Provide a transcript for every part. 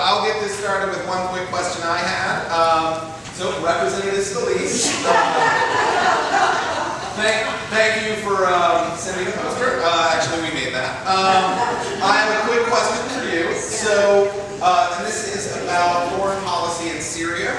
I'll get this started with one quick question I had. So, Representative Scalise, thank you for sending the poster. Actually, we made that. I have a quick question for you. So, and this is about foreign policy in Syria.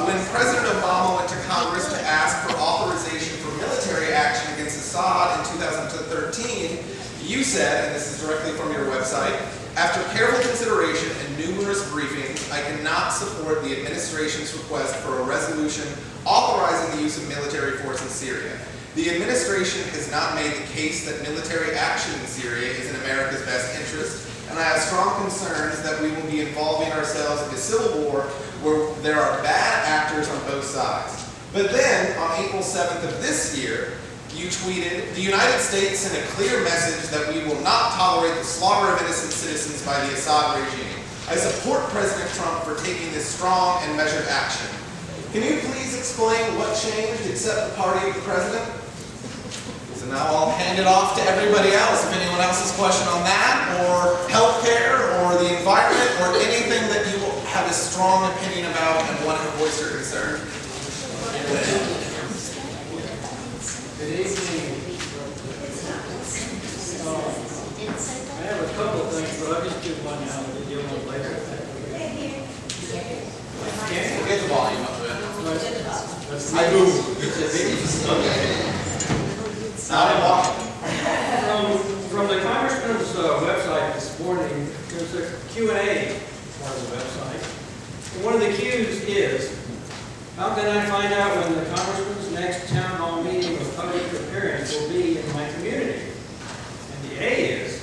When President Obama went to Congress to ask for authorization for military action against Assad in 2013, you said, and this is directly from your website, after careful consideration and numerous briefings, I cannot support the administration's request for a resolution authorizing the use of military force in Syria. The administration has not made the case that military action in Syria is in America's best interest, and I have strong concerns that we will be involving ourselves in a civil war where there are bad actors on both sides. But then, on April 7th of this year, you tweeted, "The United States sent a clear message that we will not tolerate the slaughter of innocent citizens by the Assad regime. I support President Trump for taking this strong and measured action." Can you please explain what changed except the party of the president? So now I'll hand it off to everybody else. If anyone else has a question on that, or healthcare, or the environment, or anything that you have a strong opinion about and want to voice your concern. Good evening. I have a couple of things, but I'll just do one now and deal with it later. We'll get the volume up a bit. I move. Okay. From the Congressman's website this morning, there's a Q&A part of the website. And one of the Q's is, how can I find out when the Congressman's next town hall meeting of public appearance will be in my community? And the A is,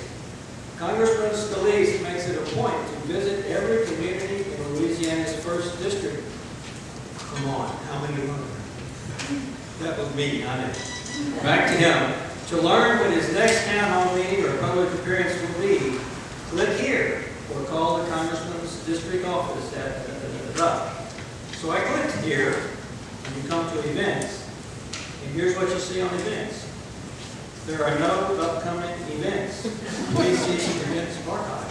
Congressman Scalise makes it a point to visit every community in Louisiana's 1st district. Come on, how many of them? That was me, not it. Back to him. To learn when his next town hall meeting or public appearance will be, click here or call the Congressman's district office at So I clicked here, and you come to events, and here's what you see on events. There are no upcoming events. Please see the events archive.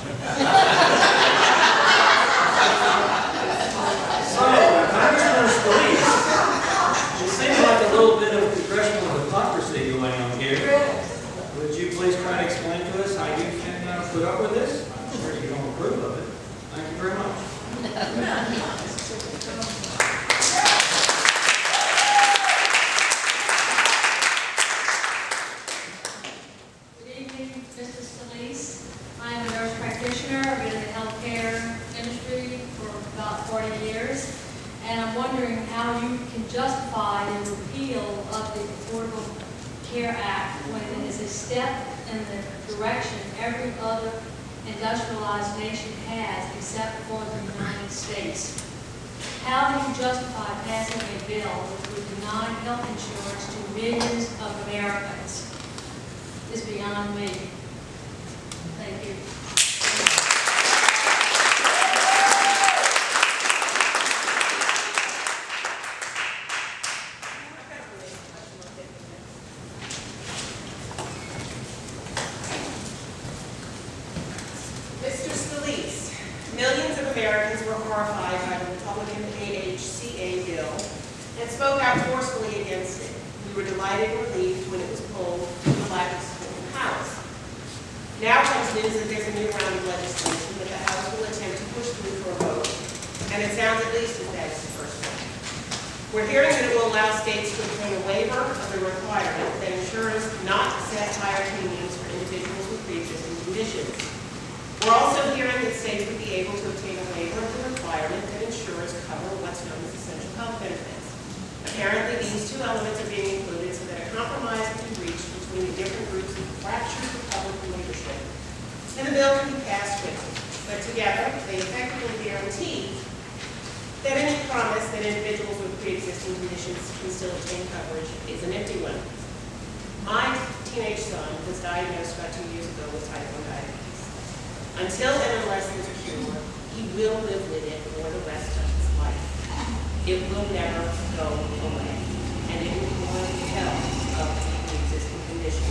So, Congressman Scalise, it seems like a little bit of congressional hypocrisy going on here. Would you please try to explain to us how you can put up with this? I'm sure you don't approve of it. Thank you very much. Mr. Scalise. I am a nurse practitioner. I've been in the healthcare industry for about 40 years. And I'm wondering how you can justify the repeal of the Affordable Care Act when it is a step in the direction every other industrialized nation has except for the United States. How do you justify passing a bill which would deny health insurance to millions of Americans? Is beyond me. Thank you. Mr. Scalise, millions of Americans were horrified by the Republican AHCA bill and spoke out forcefully against it. We were delighted and relieved when it was pulled from the lack of support in the House. Now comes news that there's a new round of legislation that the House will attempt to push through for a vote, and it sounds at least as bad as the first one. We're hearing that it will allow states to obtain a waiver of the requirement that insurers not set higher premiums for individuals with pre-existing conditions. We're also hearing that states would be able to obtain a waiver of the requirement that insurers cover what's known as essential health benefits. Apparently, these two elements are being included so that a compromise can be reached between the different groups of fractured Republican leadership, and the bill can be passed quickly. But together, they effectively guarantee that any promise that individuals with pre-existing conditions can still obtain coverage is an empty one. My teenage son was diagnosed about 2 years ago with type 1 diabetes. Until and unless there's a cure, he will live with it for the rest of his life. It will never go away, and it will ruin the health of the existing condition.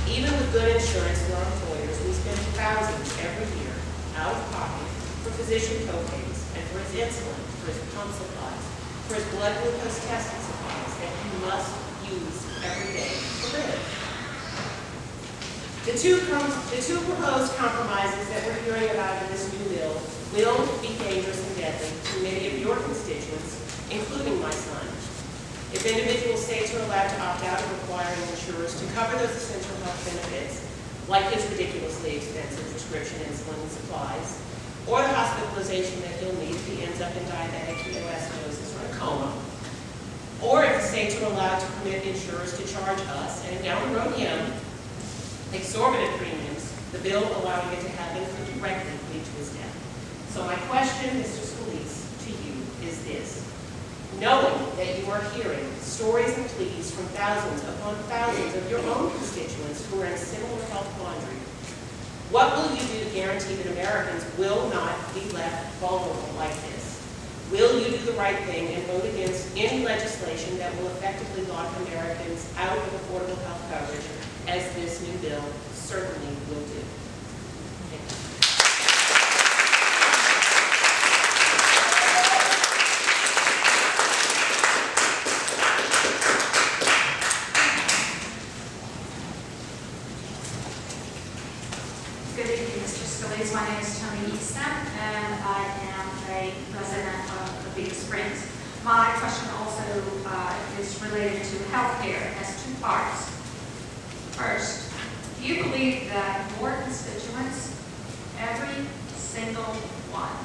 Even with good insurance for our employers, we spend thousands every year out of pocket for physician co-pays, and for his insulin, for his pump supplies, for his blood glucose testing supplies that he must use every day to live. The two proposed compromises that we're hearing about in this new bill will be dangerous and deadly to many of your constituents, including my son. If individual states are allowed to opt out of requiring insurers to cover those essential health benefits, like his ridiculously expensive prescription insulin and supplies, or the hospitalization that he'll need if he ends up in diabetic ketoacidosis or a coma, or if the states are allowed to permit insurers to charge us, and down the road him, exorbitant premiums, the bill allowing it to happen could directly lead to his death. So my question, Mr. Scalise, to you is this. Knowing that you are hearing stories and pleas from thousands upon thousands of your own constituents who are in similar health quandary, what will you do to guarantee that Americans will not be left vulnerable like this? Will you do the right thing and vote against any legislation that will effectively lock Americans out of affordable health coverage, as this new bill certainly will do? Thank you. Good evening, Mr. Scalise. My name is Tony Easton, and I am a resident of Big Springs. My question also is related to health care. It has two parts. First, do you believe that your constituents, every single one,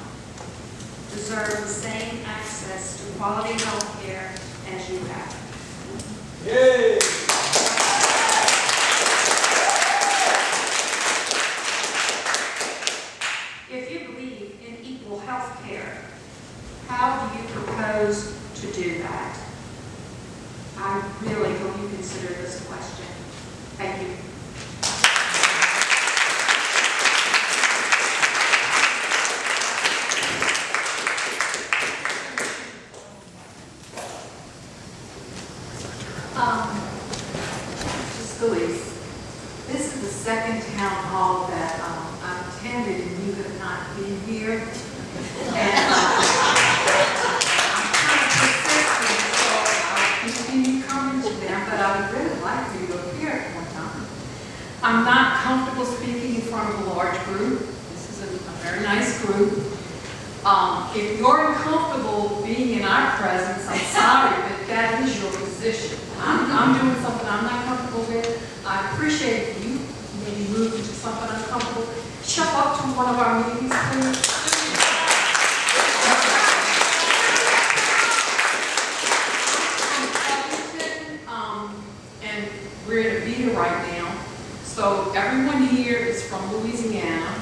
deserve the same access to quality health care as you have? Yay! If you believe in equal health care, how do you propose to do that? I really hope you consider this question. Thank you. Mr. Scalise, this is the second town hall that I've attended and you have not been here. And I'm kind of persistent, so I'll continue coming to them, but I would really like for you to appear at one time. I'm not comfortable speaking in front of a large group. This is a very nice group. If you're uncomfortable being in our presence, I'm sorry, but that is your position. I'm doing something I'm not comfortable with. I appreciate you maybe move into something uncomfortable. Show up to one of our meetings, please. And we're in Avita right now. So everyone here is from Louisiana.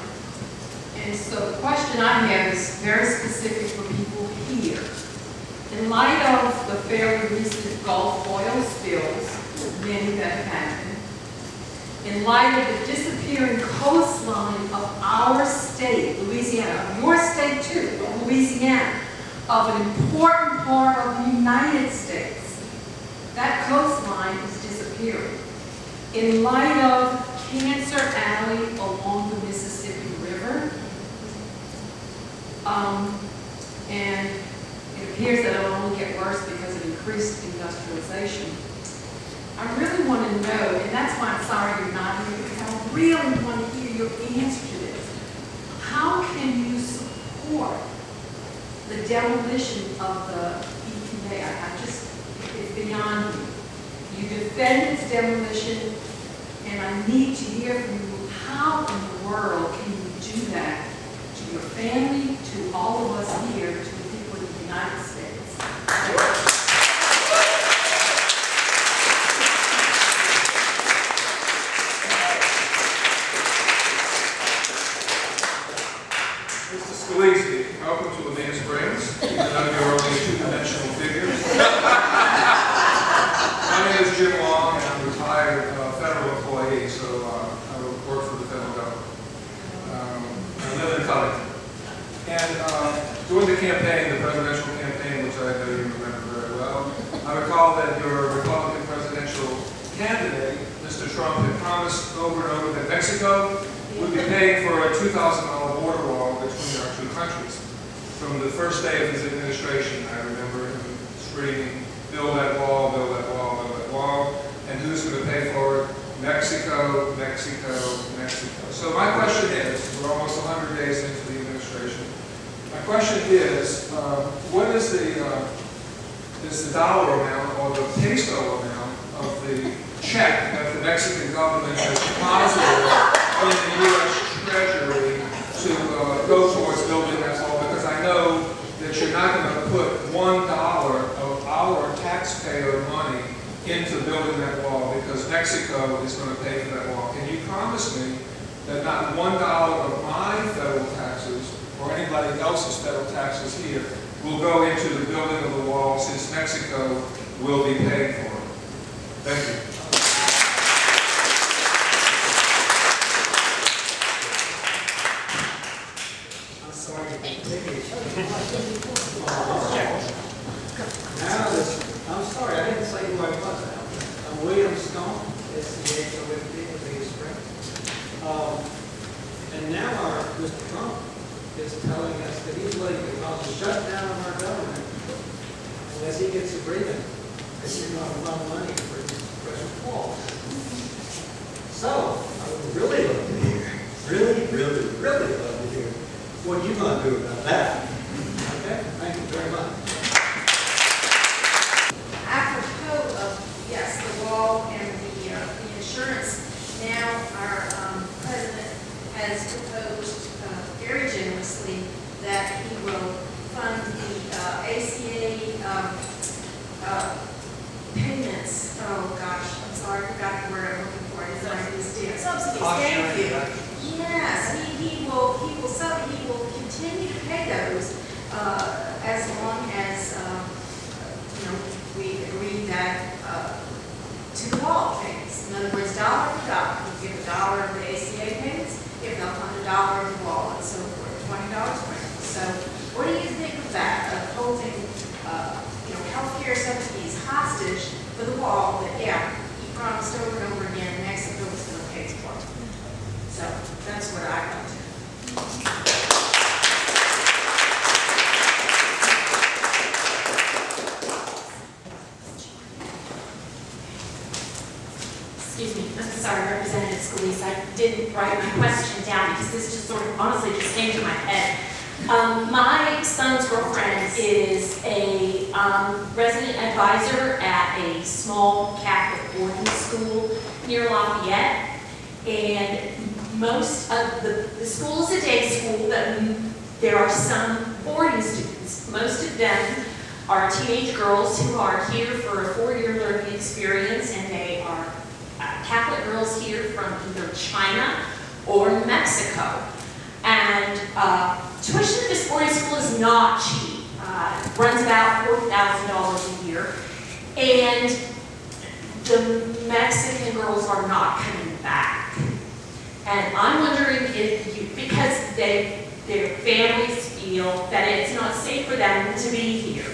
And so the question I have is very specific for people here. In light of the fairly recent Gulf oil spills, many that have happened, in light of the disappearing coastline of our state, Louisiana, of your state too, of Louisiana, of an important part of the United States, that coastline is disappearing. In light of Cancer Alley along the Mississippi River, and it appears that it'll only get worse because of increased industrialization. I really want to know, and that's why I'm sorry you're not here, because I really want to hear your answer to this. How can you support the demolition of the EPA? It's beyond me. You defend its demolition, and I need to hear from you, how in the world can you do that to your family, to all of us here, to the people of the United States? Mr. Scalise, welcome to Avita Springs, even though you're only a two-dimensional figure. My name is Jim Long, and I'm a retired federal employee, so I work for the federal government. I live in Covington. And during the campaign, the presidential campaign, which I know you remember very well, I recall that your Republican presidential candidate, Mr. Trump, had promised over and over that Mexico would be paying for a $2,000 border wall between our two countries. from the first day of his administration, I remember him screaming, build that wall, build that wall, build that wall. And who's going to pay for it? Mexico, Mexico, Mexico. So my question is, we're almost 100 days into the administration. My question is, what is the dollar amount or the peso amount of the check that the Mexican government has deposited in the U.S. Treasury to go towards building that wall? Because I know that you're not going to put $1 of our taxpayer money into building that wall, because Mexico is going to pay for that wall. Can you promise me that not $1 of my federal taxes or anybody else's federal taxes here will go into the building of the wall, since Mexico will be paying for it? Thank you. I'm sorry to continue. I'm sorry, I didn't say who I was. I'm William Stone, STIC, Biggest Spring. And now Mr. Trump is telling us that he's willing to cause a shutdown of our government unless he gets agreement that he's going to fund money for his precious wall. So, I would really love to hear, really love to hear what you're going to do about that. Okay? Thank you very much. Apropos of, yes, the wall and the insurance, now our president has proposed very generously that he will fund the ACA payments. Oh gosh, I'm sorry, I forgot the word I'm looking for. It's like this subsidies. Thank you. Yes, he will continue to pay those as long as we agree that to the wall payments. In other words, dollar for dollar. We give $1 of the ACA payments, if they'll fund $1 of the wall, and so forth. $20 payments. So, what do you think of that? Of holding, healthcare subsidies hostage for the wall that, he promised over and over again Mexico was going to pay for it. So that's what I got to. Excuse me, I'm sorry, Representative Scalise, I didn't write my question down because this just sort of honestly just came to my head. My son's girlfriend is a resident advisor at a small Catholic boarding school near Lafayette, and most of the school is a day school, but there are some boarding students. Most of them are teenage girls who are here for a 4-year learning experience, and they are Catholic girls here from either China or Mexico. And tuition at this boarding school is not cheap. It runs about $4,000 a year. And the Mexican girls are not coming back. And I'm wondering if because their families feel that it's not safe for them to be here.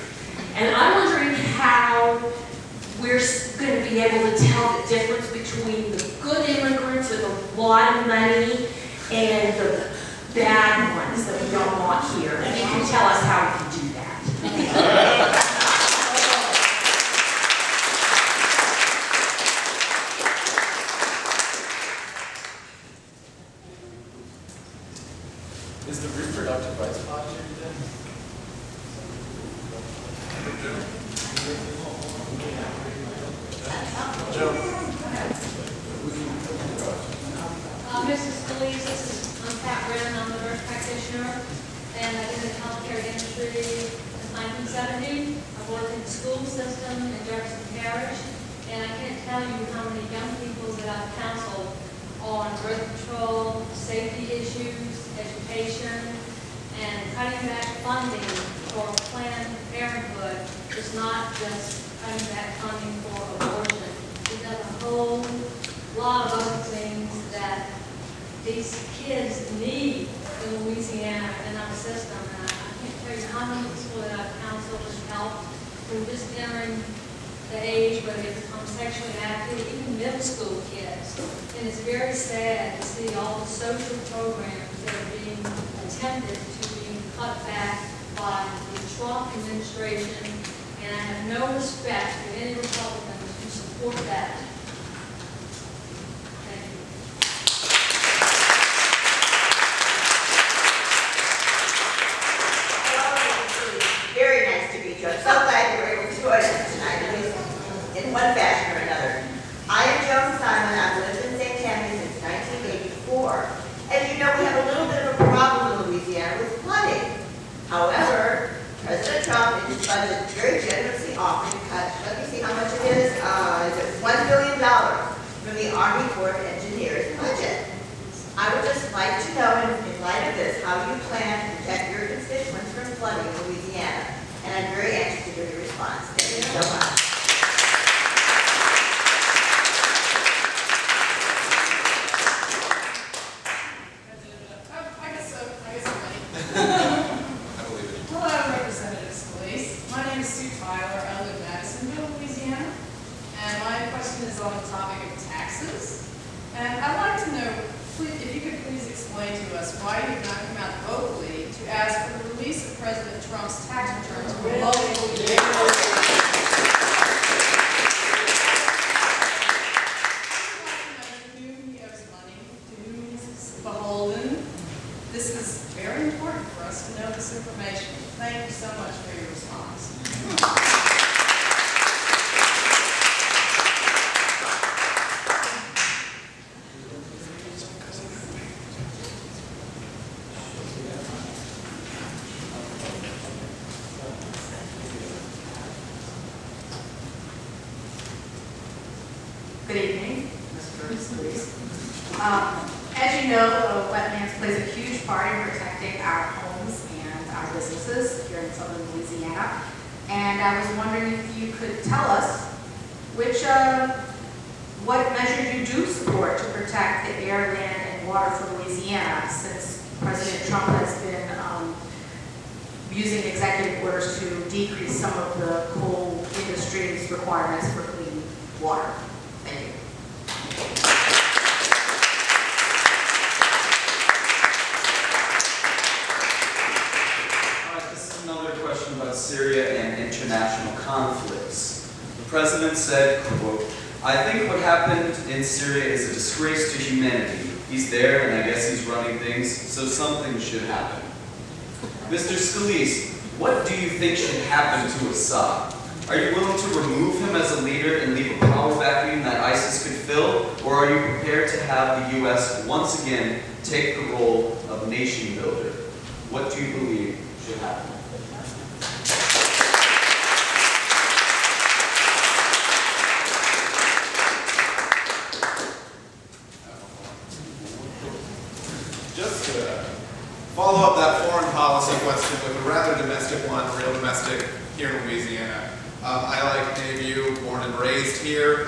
And I'm wondering how we're going to be able to tell the difference between the good immigrants with a lot of money and the bad ones that we don't want here. And you can tell us how we can do that. Is the reproductive rights project today? Joe. Mrs. Scalise, I'm Pat Brennan, I'm a nurse practitioner, and I've been in the healthcare industry since 1970. I've worked in the school system in Jefferson Parish, and I can't tell you how many young people that I've counseled on birth control, safety issues, education, and cutting back funding for Planned Parenthood is not just cutting back funding for abortion. We've done a whole lot of other things that these kids need in Louisiana in our system. And I can't tell you how many people that I've counseled and helped who are just entering the age where they become sexually active, even middle school kids. And it's very sad to see all the social programs that are being attempted to be cut back by the Trump administration, and I have no respect for any Republicans who support that. Thank you. Very nice to meet you. I'm so glad you were able to join us tonight, at least in one fashion or another. I am Joan Simon. I've lived in St. Tammany since 1984. As you know, we have a little bit of a problem in Louisiana with flooding. However, President Trump in his budget very generously offered to cut, let me see how much it is $1 billion from the Army Corps of Engineers budget. I would just like to know, in light of this, how you plan to protect your constituents from flooding in Louisiana. And I'm very anxious to hear your response. Thank you so much. Hello, Representative Scalise. My name is Sue Tyler. I live in Madisonville, Louisiana. And my question is on the topic of taxes. And I'd like to know, if you could please explain to us why you have not come out vocally to ask for the release of President Trump's tax returns for multiple years. To whom he owes money, to whom he's beholden. This is very important for us to know this information. Thank you so much for your response. Good evening, Mr. Scalise. As you know, wetlands plays a huge part in protecting our homes and our businesses here in southern Louisiana. And I was wondering if you could tell us what measures you do support to protect the air, land, and water for Louisiana, since President Trump has been using executive orders to decrease some of the coal industry's requirements for clean water. Thank you. All right, this is another question about Syria and international conflicts. The president said, quote, "I think what happened in Syria is a disgrace to humanity. He's there, and I guess he's running things, so something should happen." Mr. Scalise, what do you think should happen to Assad? Are you willing to remove him as a leader and leave a power vacuum that ISIS could fill? Or are you prepared to have the U.S. once again take the role of nation builder? What do you believe should happen? Just to follow up that foreign policy question with a rather domestic one, real domestic, here in Louisiana. I, like many of you, born and raised here.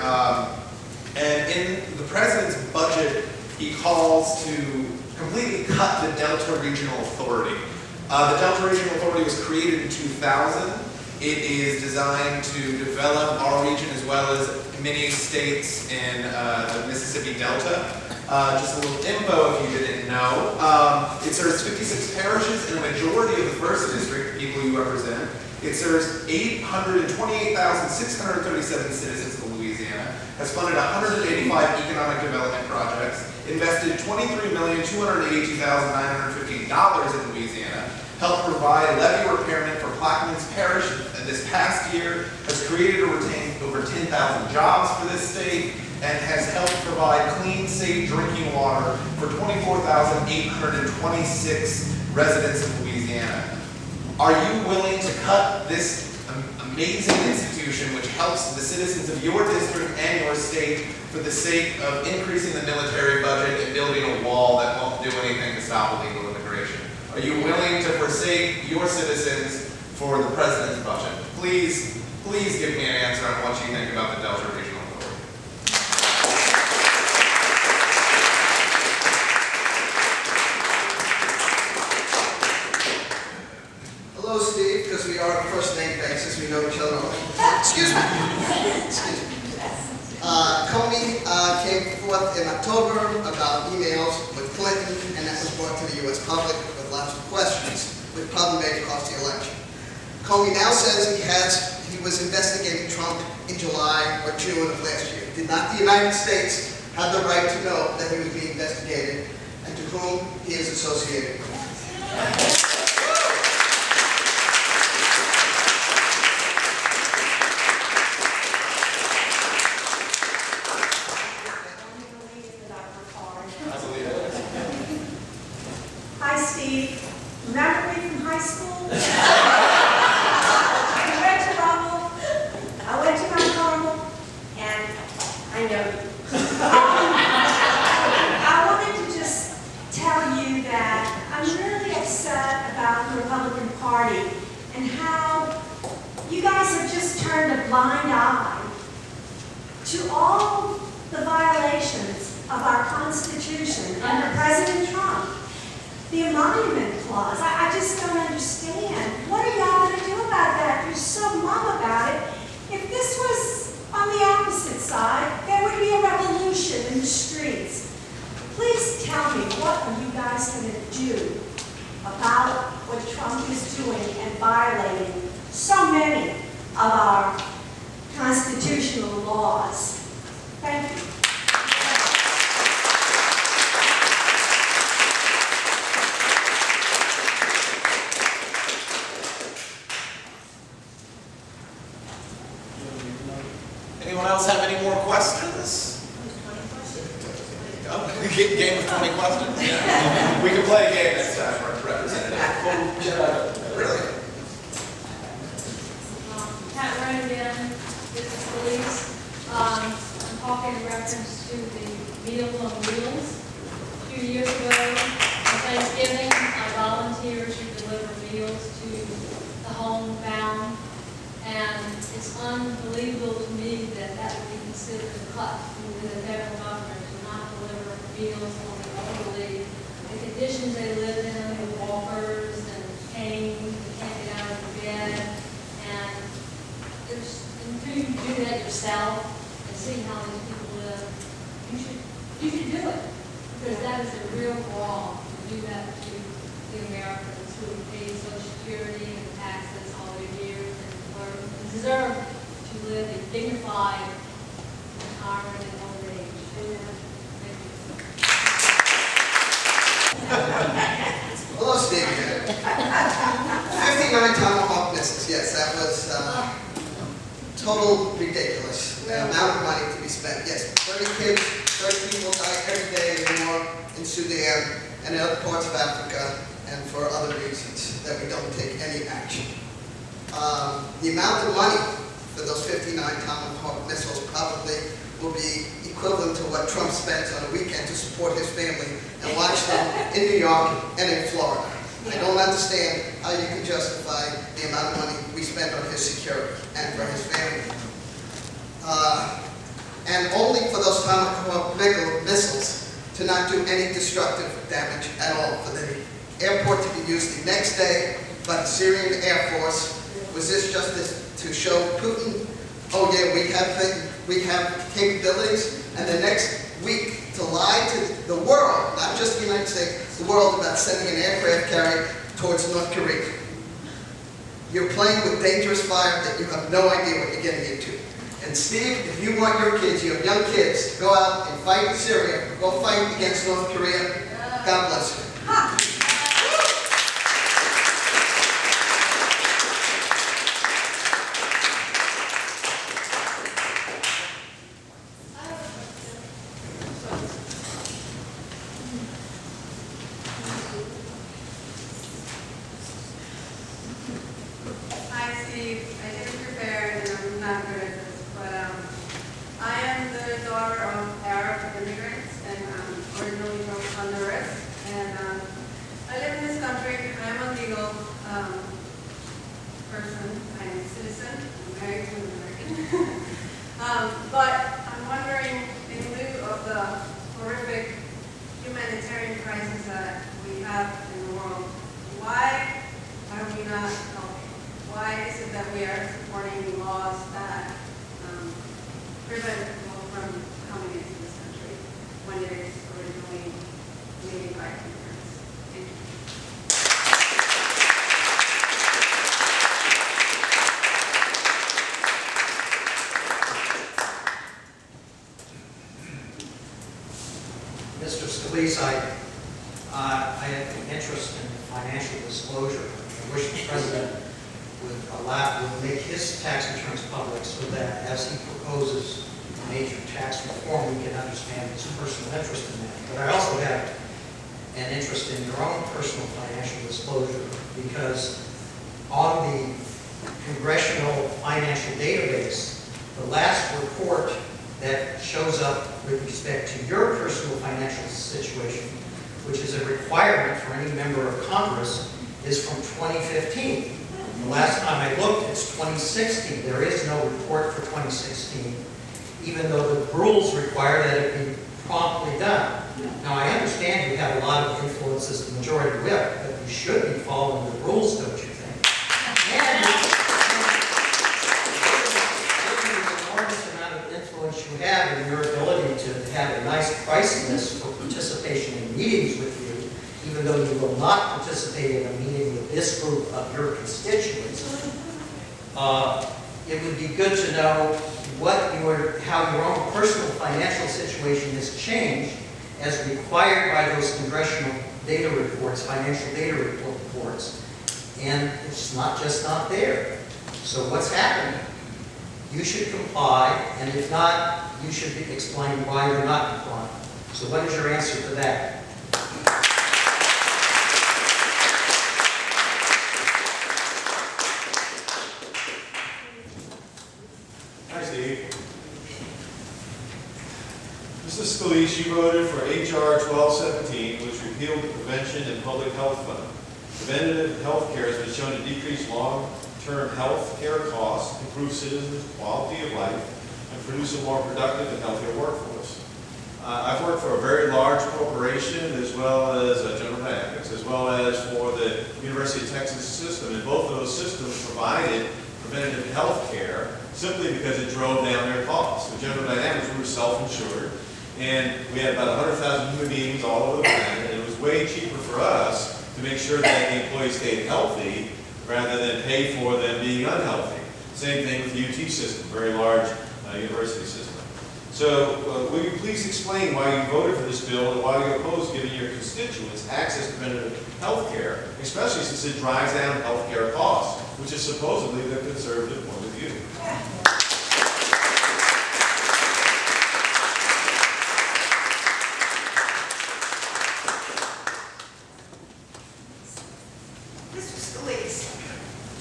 And in the president's budget, he calls to completely cut the Delta Regional Authority. The Delta Regional Authority was created in 2000. It is designed to develop our region as well as many states in the Mississippi Delta. Just a little info if you didn't know. It serves 56 parishes and a majority of the first district, people you represent. It serves 828,637 citizens of Louisiana, has funded 185 economic development projects, invested $23,282,915 in Louisiana, helped provide levee repairment for Plaquemines Parish this past year, has created or retained over 10,000 jobs for this state, and has helped provide clean, safe drinking water for 24,826 residents of Louisiana. Are you willing to cut this amazing institution which helps the citizens of your district and your state for the sake of increasing the military budget and building a wall that won't do anything to stop illegal immigration? Are you willing to forsake your citizens for the president's budget? Please give me an answer on what you think about the Delta Regional Authority. Hello, Steve, because we are first name basis, we know each other. Excuse me. Excuse me. Comey came forth in October about emails with Clinton, and that was brought to the U.S. public with lots of questions. which probably may have cost the election. Comey now says he was investigating Trump in July or June of last year. Did not the United States have the right to know that he was being investigated and to whom he is associated with? Hi, Steve. Remember me from high school? I went to Mount Carmel, and I know you. I wanted to just tell you that I'm really upset about the Republican Party and how you guys have just turned a blind eye to all the violations of our Constitution under President Trump. The Emolument Clause, I just don't understand. What are y'all going to do about that? You're so mum about it. If this was on the opposite side, there would be a revolution in the streets. Please tell me, what are you guys going to do about what Trump is doing and violating so many of our constitutional laws? Thank you. Anyone else have any more questions? Game of 20 questions? We can play a game next time, Representative. Really? Pat Ryan again, this is Scalise. I'm talking in reference to the Meals on Wheels. A few years ago, on Thanksgiving, I volunteered to deliver meals to the homebound. And it's unbelievable to me that that would be considered a cut within the federal government to not deliver meals on the elderly. The conditions they live in, with walkers and canes, they can't get out of bed. And until you do that yourself and see how these people live, you should do it. Because that is a real wrong to do that to the Americans who pay Social Security and taxes all their years and deserve to live a dignified retirement and old age. Hello, Steve. 59 tomahawk missiles. Yes, that was total ridiculous. The amount of money to be spent. Yes, 30 kids, 30 people die every day in war in Sudan and in other parts of Africa, and for other reasons that we don't take any action. The amount of money for those 59 tomahawk missiles probably will be equivalent to what Trump spends on a weekend to support his family and watch them in New York and in Florida. I don't understand how you can justify the amount of money we spend on his security and for his family. And only for those tomahawk missiles to not do any destructive damage at all. For the airport to be used the next day by the Syrian Air Force. Was this just to show Putin, oh yeah, we have capabilities, and the next week to lie to the world, not just the United States, the world about sending an aircraft carrier towards North Korea? You're playing with dangerous fire that you have no idea what you're getting into. And Steve, if you want your kids, you have young kids, to go out and fight in Syria, go fight against North Korea, God bless you. Scalise, I have an interest in financial disclosure. I wish the President would make his tax returns public so that as he proposes major tax reform, we can understand his personal interest in that. But I also have an interest in your own personal financial disclosure because on the Congressional Financial Database, the last report that shows up with respect to your personal financial situation, which is a requirement for any member of Congress, is from 2015. The last time I looked, it's 2016. There is no report for 2016, even though the rules require that it be promptly done. Now, I understand you have a lot of influence as the majority whip, but you should be following the rules, don't you think? And given the enormous amount of influence you have and your ability to have a nice price list for participation in meetings with you, even though you will not participate in a meeting with this group of your constituents, it would be good to know how your own personal financial situation has changed as required by those congressional data reports, financial data reports, and it's just not there. So what's happening? You should comply, and if not, you should explain why you're not complying. So what is your answer to that? Hi, Steve. Mrs. Scalise, you voted for H.R. 1217, which repealed the Prevention and Public Health Fund. Preventative health care has been shown to decrease long-term health care costs, improve citizens' quality of life, and produce a more productive and healthier workforce. I've worked for a very large corporation as well as General Dynamics, as well as for the University of Texas system, and both of those systems provided preventative health care simply because it drove down their costs. With General Dynamics, we were self-insured, and we had about 100,000 human beings all over the planet, and it was way cheaper for us to make sure that the employees stayed healthy rather than pay for them being unhealthy. Same thing with the UT system, very large university system. So will you please explain why you voted for this bill and why you oppose giving your constituents access to preventative health care, especially since it drives down health care costs, which is supposedly the conservative point of view? Mr. Scalise,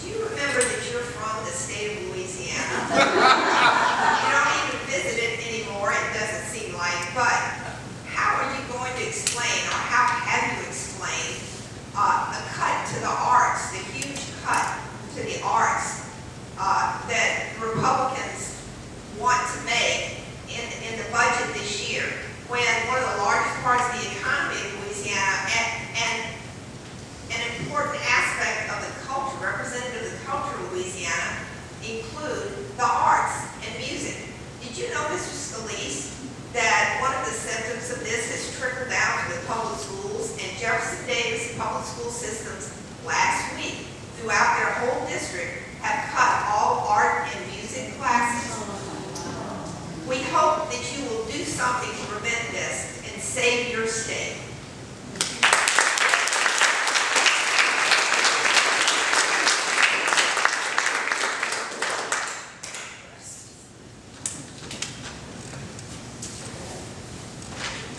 do you remember that you're from the state of Louisiana? You don't even visit it anymore, it doesn't seem like, but how are you going to explain, or how have you explained, a cut to the arts, the huge cut to the arts that Republicans want to make in the budget this year, when one of the largest parts of the economy in Louisiana and an important aspect of the culture, representative of the culture of Louisiana, include the arts and music. Did you know, Mr. Scalise, that one of the symptoms of this has trickled down to the public schools, and Jefferson Davis public school systems last week throughout their whole district have cut all art and music classes? We hope that you will do something to prevent this and save your state.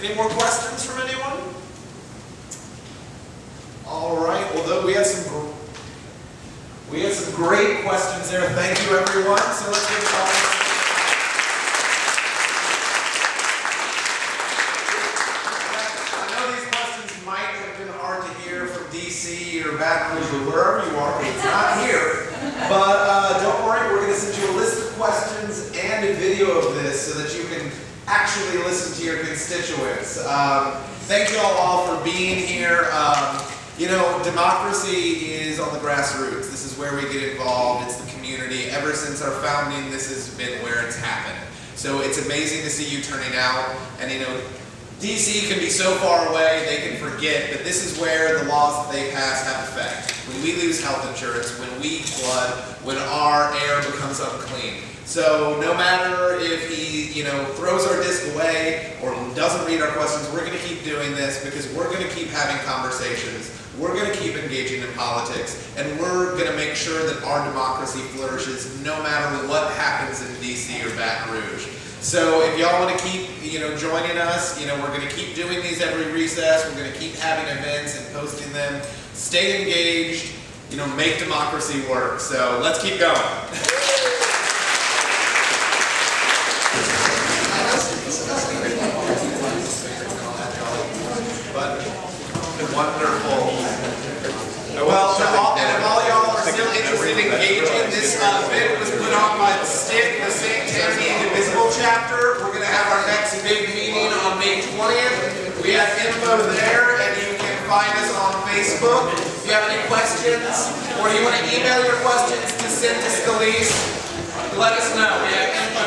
Any more questions from anyone? All right. Well, we had some great questions there. Thank you, everyone. So let's get started. I know these questions might have been hard to hear from DC or Baton Rouge or wherever you are, because it's not here. But don't worry, we're going to send you a list of questions and a video of this so that you can actually listen to your constituents. Thank you all for being here. You know, democracy is on the grassroots. This is where we get involved. It's the community. Ever since our founding, this has been where it's happened. So it's amazing to see you turning out. And you know, DC can be so far away, they can forget, but this is where the laws that they pass have effect. When we lose health insurance, when we flood, when our air becomes unclean. So no matter if he, throws our disc away or doesn't read our questions, we're going to keep doing this because we're going to keep having conversations. We're going to keep engaging in politics, and we're going to make sure that our democracy flourishes no matter what happens in DC or Baton Rouge. So if y'all want to keep, joining us, we're going to keep doing these every recess. We're going to keep having events and posting them. Stay engaged, make democracy work. So let's keep going. Wonderful. Well, if all y'all are still interested in engaging, this event was put on by the STIC, the St. Tammany Indivisible chapter. We're going to have our next big meeting on May 20th. We have info there, and you can find us on Facebook. If you have any questions, or you want to email your questions to send to Scalise, let us know. We have info